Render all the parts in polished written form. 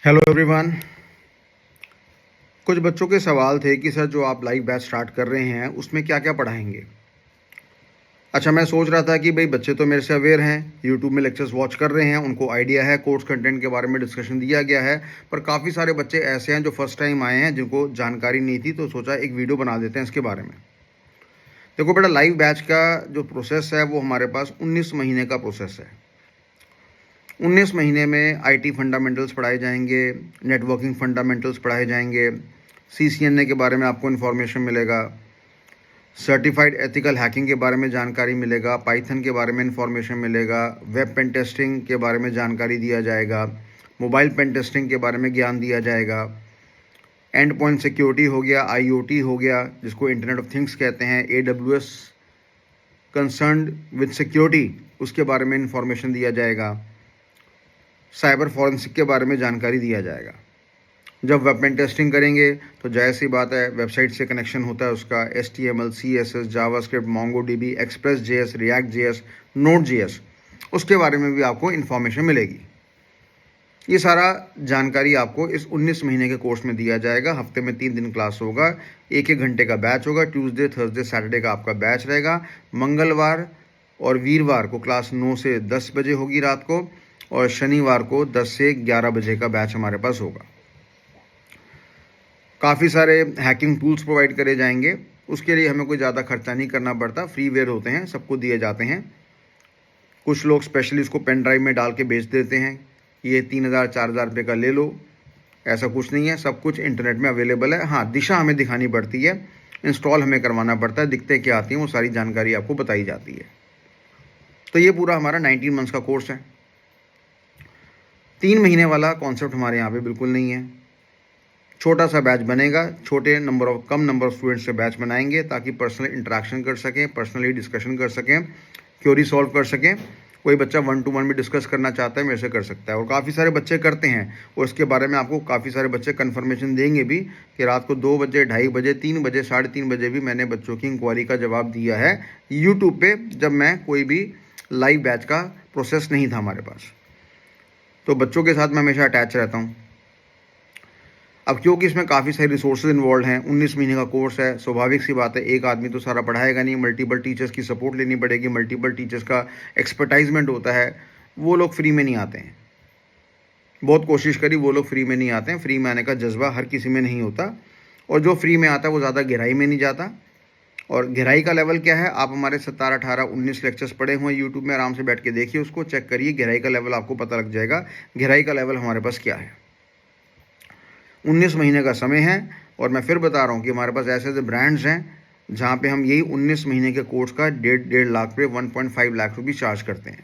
Hello everyone. कुछ बच्चों के सवाल थे कि सर जो आप लाइव बैच स्टार्ट कर रहे हैं उसमें क्या क्या पढ़ाएंगे। अच्छा, मैं सोच रहा था कि भाई बच्चे तो मेरे से अवेयर हैं, यूट्यूब में लेक्चर्स वॉच कर रहे हैं, उनको आइडिया है, कोर्स कंटेंट के बारे में डिस्कशन दिया गया है। पर काफ़ी सारे बच्चे ऐसे हैं जो फर्स्ट टाइम आए हैं, जिनको जानकारी नहीं थी, तो सोचा एक वीडियो बना देते हैं इसके बारे में। देखो बेटा, लाइव बैच का जो प्रोसेस है वो हमारे पास 19 महीने का प्रोसेस है। 19 महीने में आईटी फंडामेंटल्स पढ़ाए जाएंगे, नेटवर्किंग फंडामेंटल्स पढ़ाए जाएंगे, सीसीएनए के बारे में आपको इन्फॉर्मेशन मिलेगा, सर्टिफाइड एथिकल हैकिंग के बारे में जानकारी मिलेगा, पाइथन के बारे में इन्फॉर्मेशन मिलेगा, वेब पेन टेस्टिंग के बारे में जानकारी दिया जाएगा, मोबाइल पेन टेस्टिंग के बारे में ज्ञान दिया जाएगा, एंड पॉइंट सिक्योरिटी हो गया, आईओटी हो गया जिसको इंटरनेट ऑफ थिंग्स कहते हैं, AWS कंसर्न्ड विद सिक्योरिटी उसके बारे में इन्फॉर्मेशन दिया जाएगा, साइबर फॉरेंसिक के बारे में जानकारी दिया जाएगा। जब वेब पेन टेस्टिंग करेंगे तो जाहिर सी बात है वेबसाइट से कनेक्शन होता है उसका, HTML, CSS, JavaScript, MongoDB, Express.js, React.js, Node.js, उसके बारे में भी आपको इन्फॉर्मेशन मिलेगी। ये सारा जानकारी आपको इस 19 महीने के कोर्स में दिया जाएगा। हफ्ते में 3 दिन क्लास होगा, 1-1 घंटे का बैच होगा। ट्यूसडे, थर्सडे, सैटरडे का आपका बैच रहेगा। मंगलवार और वीरवार को क्लास 9 से 10 बजे होगी रात को, और शनिवार को 10 से 11 बजे का बैच हमारे पास होगा। काफ़ी सारे हैकिंग टूल्स प्रोवाइड करे जाएंगे, उसके लिए हमें कोई ज़्यादा खर्चा नहीं करना पड़ता, फ्रीवेयर होते हैं, सबको दिए जाते हैं। कुछ लोग स्पेशली इसको पेन ड्राइव में डाल के बेच देते हैं, ये 3,000-4,000 रुपये का ले लो। ऐसा कुछ नहीं है, सब कुछ इंटरनेट में अवेलेबल है। हाँ, दिशा हमें दिखानी पड़ती है, इंस्टॉल हमें करवाना पड़ता है, दिक्कतें क्या आती हैं वो सारी जानकारी आपको बताई जाती है। तो ये पूरा हमारा 19 मंथ्स का कोर्स है। 3 महीने वाला कॉन्सेप्ट हमारे यहाँ पे बिल्कुल नहीं है। छोटा सा बैच बनेगा, कम नंबर ऑफ स्टूडेंट्स से बैच बनाएंगे ताकि पर्सनल इंटरेक्शन कर सकें, पर्सनली डिस्कशन कर सकें, क्वेरी सॉल्व कर सकें। कोई बच्चा 1-to-1 भी डिस्कस करना चाहता है मेरे से कर सकता है, और काफ़ी सारे बच्चे करते हैं, और इसके बारे में आपको काफ़ी सारे बच्चे कन्फर्मेशन देंगे भी कि रात को 2 बजे, 2:30 बजे, 3 बजे, 3:30 बजे भी मैंने बच्चों की इंक्वायरी का जवाब दिया है यूट्यूब पे, जब मैं कोई भी लाइव बैच का प्रोसेस नहीं था हमारे पास। तो बच्चों के साथ मैं हमेशा अटैच रहता हूँ। अब क्योंकि इसमें काफ़ी सारे रिसोर्सेज इन्वॉल्व हैं, 19 महीने का कोर्स है, स्वाभाविक सी बात है एक आदमी तो सारा पढ़ाएगा नहीं, मल्टीपल टीचर्स की सपोर्ट लेनी पड़ेगी, मल्टीपल टीचर्स का एक्सपर्टाइजमेंट होता है। वो लोग फ्री में नहीं आते हैं, बहुत कोशिश करी, वो लोग फ्री में नहीं आते हैं। फ्री में आने का जज्बा हर किसी में नहीं होता, और जो फ्री में आता है वो ज़्यादा गहराई में नहीं जाता। और गहराई का लेवल क्या है, आप हमारे 17, 18, 19 लेक्चर्स पढ़े हुए हैं यूट्यूब में, आराम से बैठ के देखिए, उसको चेक करिए, गहराई का लेवल आपको पता लग जाएगा गहराई का लेवल हमारे पास क्या है। 19 महीने का समय है, और मैं फिर बता रहा हूँ कि हमारे पास ऐसे ऐसे ब्रांड्स हैं जहाँ पे हम यही 19 महीने के कोर्स का 1.5 लाख पे 1.5 लाख रुपये चार्ज करते हैं।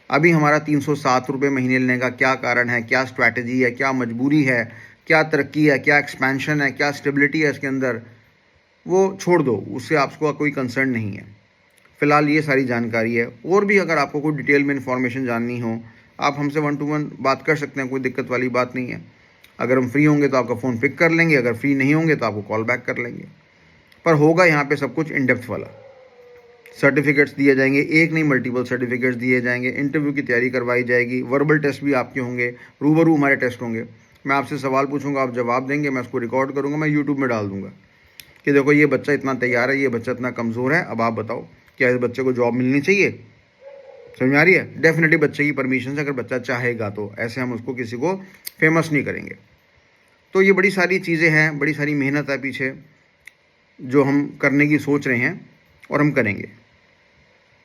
अभी हमारा 307 रुपये महीने लेने का क्या कारण है, क्या स्ट्रैटेजी है, क्या मजबूरी है, क्या तरक्की है, क्या एक्सपेंशन है, क्या स्टेबिलिटी है इसके अंदर, वो छोड़ दो, उससे आपको कोई कंसर्न नहीं है। फ़िलहाल ये सारी जानकारी है। और भी अगर आपको कोई डिटेल में इन्फॉर्मेशन जाननी हो, आप हमसे 1-to-1 बात कर सकते हैं, कोई दिक्कत वाली बात नहीं है। अगर हम फ्री होंगे तो आपका फ़ोन पिक कर लेंगे, अगर फ्री नहीं होंगे तो आपको कॉल बैक कर लेंगे। पर होगा यहाँ पे सब कुछ इन डेप्थ वाला। सर्टिफिकेट्स दिए जाएंगे, एक नहीं मल्टीपल सर्टिफिकेट्स दिए जाएंगे, इंटरव्यू की तैयारी करवाई जाएगी, वर्बल टेस्ट भी आपके होंगे, रूबरू हमारे टेस्ट होंगे। मैं आपसे सवाल पूछूंगा, आप जवाब देंगे, मैं उसको रिकॉर्ड करूँगा, मैं यूट्यूब में डाल दूँगा कि देखो ये बच्चा इतना तैयार है, ये बच्चा इतना कमज़ोर है, अब आप बताओ क्या इस बच्चे को जॉब मिलनी चाहिए। समझ में आ रही है? डेफिनेटली बच्चे की परमिशन से, अगर बच्चा चाहेगा तो, ऐसे हम उसको किसी को फेमस नहीं करेंगे। तो ये बड़ी सारी चीज़ें हैं, बड़ी सारी मेहनत है पीछे जो हम करने की सोच रहे हैं, और हम करेंगे।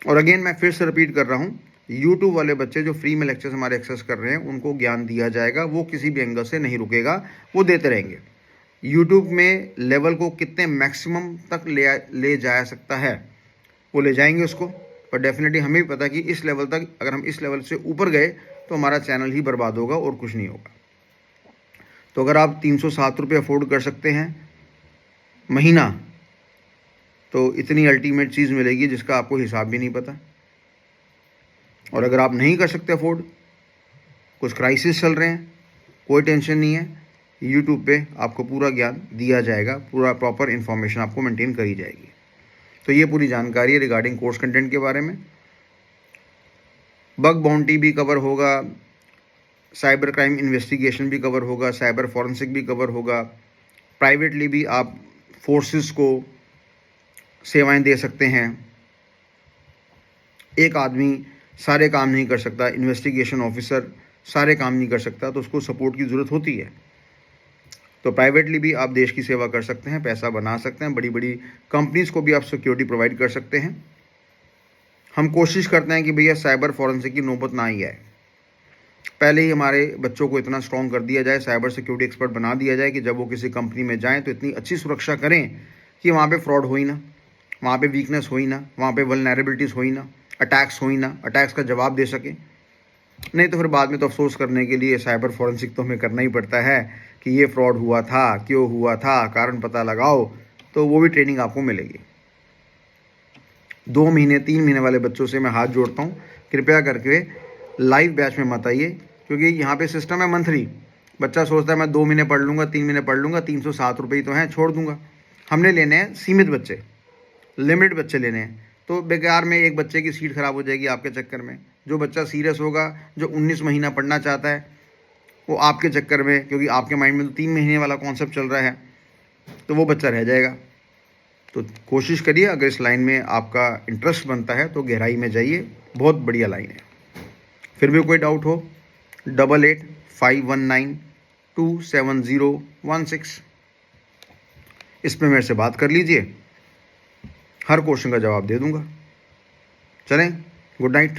और अगेन मैं फिर से रिपीट कर रहा हूँ, यूट्यूब वाले बच्चे जो फ्री में लेक्चर्स हमारे एक्सेस कर रहे हैं, उनको ज्ञान दिया जाएगा, वो किसी भी एंगल से नहीं रुकेगा, वो देते रहेंगे। यूट्यूब में लेवल को कितने मैक्सिमम तक ले जा सकता है वो ले जाएंगे उसको, पर डेफिनेटली हमें भी पता है कि इस लेवल तक, अगर हम इस लेवल से ऊपर गए तो हमारा चैनल ही बर्बाद होगा और कुछ नहीं होगा। तो अगर आप 307 रुपये अफोर्ड कर सकते हैं महीना, तो इतनी अल्टीमेट चीज़ मिलेगी जिसका आपको हिसाब भी नहीं पता। और अगर आप नहीं कर सकते अफोर्ड, कुछ क्राइसिस चल रहे हैं, कोई टेंशन नहीं है, यूट्यूब पे आपको पूरा ज्ञान दिया जाएगा, पूरा प्रॉपर इन्फॉर्मेशन आपको मेंटेन करी जाएगी। तो ये पूरी जानकारी है रिगार्डिंग कोर्स कंटेंट के बारे में। बग बाउंटी भी कवर होगा, साइबर क्राइम इन्वेस्टिगेशन भी कवर होगा, साइबर फॉरेंसिक भी कवर होगा। प्राइवेटली भी आप फोर्सेस को सेवाएं दे सकते हैं। एक आदमी सारे काम नहीं कर सकता, इन्वेस्टिगेशन ऑफिसर सारे काम नहीं कर सकता, तो उसको सपोर्ट की ज़रूरत होती है। तो प्राइवेटली भी आप देश की सेवा कर सकते हैं, पैसा बना सकते हैं, बड़ी बड़ी कंपनीज़ को भी आप सिक्योरिटी प्रोवाइड कर सकते हैं। हम कोशिश करते हैं कि भैया साइबर फॉरेंसिक की नौबत ना ही आए। पहले ही हमारे बच्चों को इतना स्ट्रॉन्ग कर दिया जाए, साइबर सिक्योरिटी एक्सपर्ट बना दिया जाए कि जब वो किसी कंपनी में जाएँ तो इतनी अच्छी सुरक्षा करें कि वहाँ पे फ्रॉड हो ही ना, वहाँ पे वीकनेस हो ही ना, वहाँ पे वल्नरेबिलिटीज़ हो ही ना, अटैक्स हो ही ना, अटैक्स का जवाब दे सकें। नहीं तो फिर बाद में तो अफसोस करने के लिए साइबर फॉरेंसिक तो हमें करना ही पड़ता है कि ये फ्रॉड हुआ था, क्यों हुआ था, कारण पता लगाओ, तो वो भी ट्रेनिंग आपको मिलेगी। 2 महीने 3 महीने वाले बच्चों से मैं हाथ जोड़ता हूँ, कृपया करके लाइव बैच में मत आइए, क्योंकि यहाँ पे सिस्टम है मंथली। बच्चा सोचता है मैं 2 महीने पढ़ लूँगा, 3 महीने पढ़ लूँगा, 307 रुपये ही तो हैं, छोड़ दूँगा। हमने लेने हैं सीमित बच्चे, लिमिटेड बच्चे लेने हैं, तो बेकार में एक बच्चे की सीट ख़राब हो जाएगी आपके चक्कर में। जो बच्चा सीरियस होगा, जो 19 महीना पढ़ना चाहता है, वो आपके चक्कर में, क्योंकि आपके माइंड में तो 3 महीने वाला कॉन्सेप्ट चल रहा है, तो वो बच्चा रह जाएगा। तो कोशिश करिए, अगर इस लाइन में आपका इंटरेस्ट बनता है तो गहराई में जाइए, बहुत बढ़िया लाइन है। फिर भी कोई डाउट हो 8851927016 इस पे मेरे से बात कर लीजिए, हर क्वेश्चन का जवाब दे दूंगा। चलें, गुड नाइट।